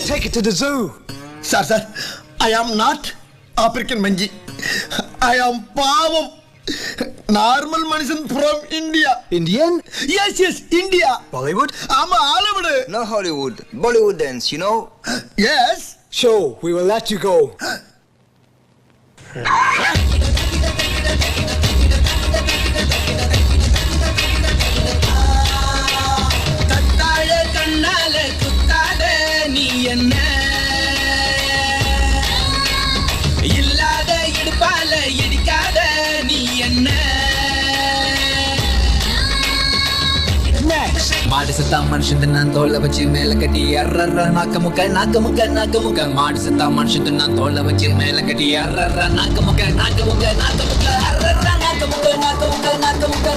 Take it to the zoo. Sir, I am not African Manji. I am Pavam. Normal Manishan from India. Indian? Yes, India. Bollywood? I'm Hollywood. No Hollywood. Bollywood dance, you know? Yes. Sure, we will let you go. கத்தாழ கண்ணால குத்தாத நீ என்ன இல்லாத இடுப்பால இடிக்காத நீ என்ன மாடு சத்தா மனுஷன் நான் தோலை வச்சு மேல கட்டி அர்ற நாக்க முக்க மாடு சத்தா மனுஷன் நான் தோலை வச்சு மேல கட்டி அர்ற நாக்க முக்க அர்ற நாக்க முக்க அர்ற நாக்க முக்க